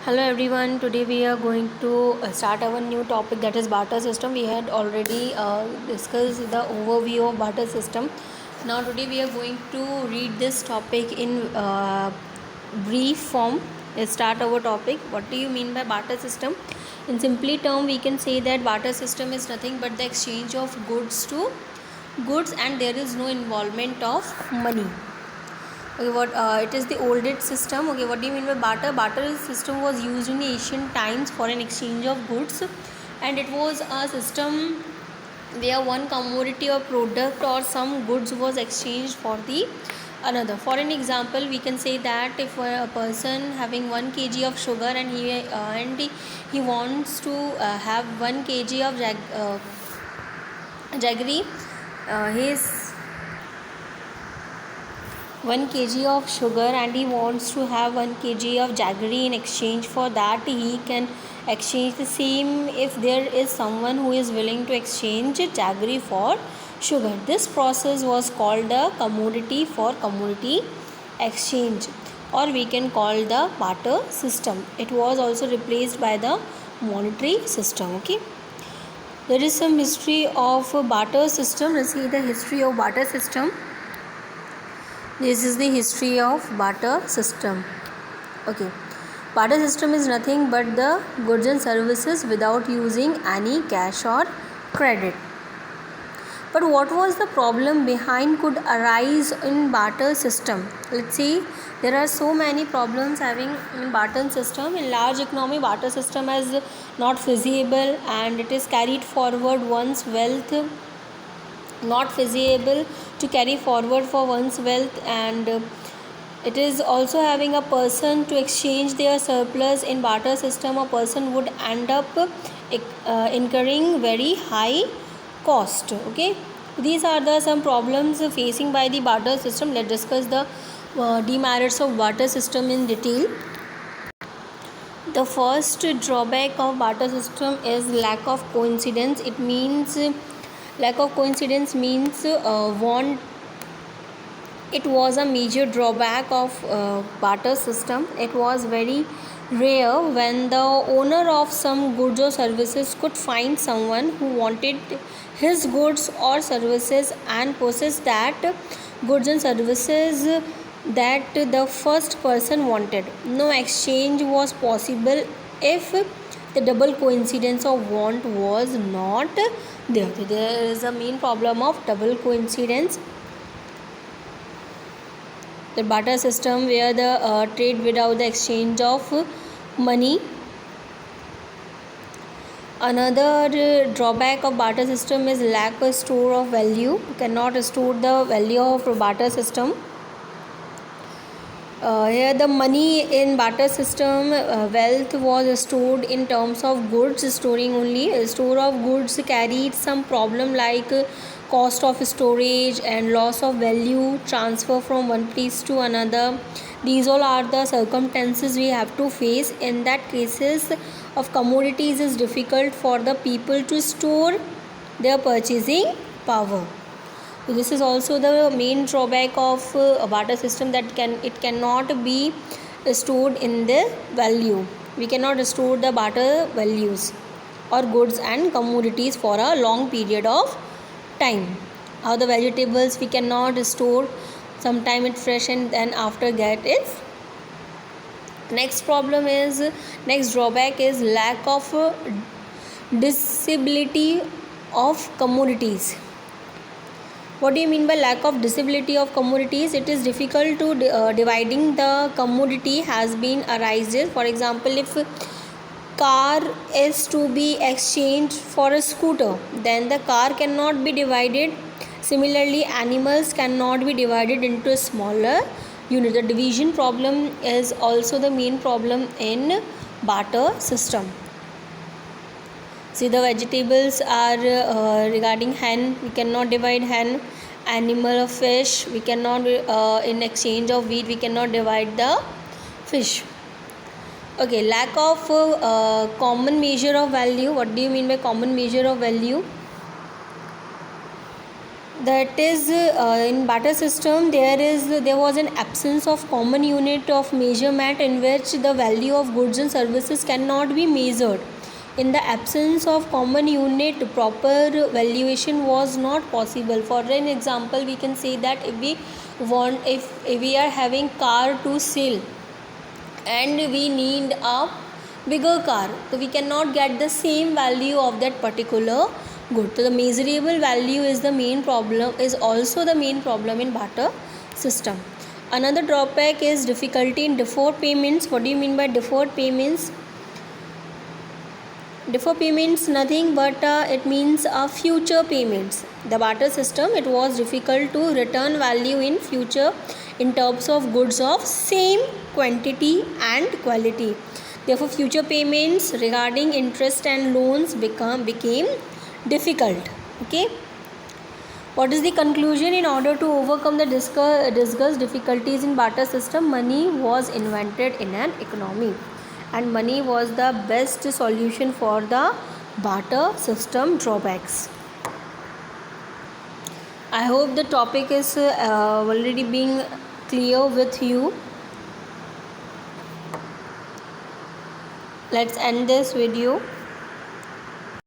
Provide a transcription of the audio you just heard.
Hello everyone. Today we are going to start our new topic, that is barter system. We had already discussed the overview of barter system. Now today we are going to read this topic in brief form. Let's start our topic. What do you mean by barter system? In simply term, we can say that barter system is nothing but the exchange of goods to goods, and there is no involvement of money. Okay, what it is the oldest system. Okay, what do you mean by barter? Barter system was used in ancient times for an exchange of goods, and it was a system where one commodity or product or some goods was exchanged for the another. For an example, we can say that if a person having 1 kg of sugar and he wants to have 1 kg of jaggery, his 1 kg of sugar, and he wants to have 1 kg of jaggery. In exchange for that, he can exchange the same if there is someone who is willing to exchange jaggery for sugar. This process was called the commodity for commodity exchange, or we can call the barter system. It was also replaced by the monetary system. Okay, there is some history of barter system. Let's see the history of barter system. This is the history of barter system. Okay, barter system is nothing but the goods and services without using any cash or credit. But what was the problem behind could arise in barter system? Let's see, there are so many problems having in barter system. In large economy, barter system is not feasible, and it is carried forward one's wealth, not feasible to carry forward for one's wealth, and it is also having a person to exchange their surplus. In barter system, a person would end up incurring very high cost. Okay, these are the some problems facing by the barter system. Let's discuss the demerits of barter system in detail. The first drawback of barter system is lack of coincidence. It means lack of coincidence means want. It was a major drawback of barter system. It was very rare when the owner of some goods or services could find someone who wanted his goods or services and possess that goods and services that the first person wanted. No exchange was possible if the double coincidence of want was not there. There is a main problem of double coincidence. The barter system, where the trade without the exchange of money. Another drawback of barter system is lack of store of value. You cannot store the value of barter system. Here the money in barter system, wealth was stored in terms of goods. Storing only, a store of goods carried some problem like cost of storage and loss of value, transfer from one place to another. These all are the circumstances we have to face. In that cases of commodities, is difficult for the people to store their purchasing power. So this is also the main drawback of a barter system, that it cannot be stored in the value. We cannot store the barter values or goods and commodities for a long period of time. How the vegetables we cannot store, sometime it fresh and then after get it. Next drawback is lack of disability of commodities. What do you mean by lack of disability of commodities? It is difficult to dividing the commodity has been arises. For example, if car is to be exchanged for a scooter, then the car cannot be divided. Similarly, animals cannot be divided into a smaller unit. The division problem is also the main problem in barter system. See, the vegetables are regarding hen, we cannot divide hen. Animal of fish, we cannot in exchange of wheat we cannot divide the fish. Okay, lack of common measure of value. What do you mean by common measure of value? that is in barter system there was an absence of common unit of measurement in which the value of goods and services cannot be measured. In the absence of common unit, proper valuation was not possible. For an example, we can say that if we are having car to sell and we need a bigger car, so we cannot get the same value of that particular good. So the measurable value is the main problem, is also the main problem in barter system. Another drawback is difficulty in deferred payments. What do you mean by deferred payments? Deferred payments nothing but it means future payments. The barter system, it was difficult to return value in future in terms of goods of same quantity and quality. Therefore, future payments regarding interest and loans became difficult. Okay. What is the conclusion? In order to overcome the discussed difficulties in barter system, money was invented in an economy, and money was the best solution for the barter system drawbacks. I hope the topic is already being clear with you. Let's end this video.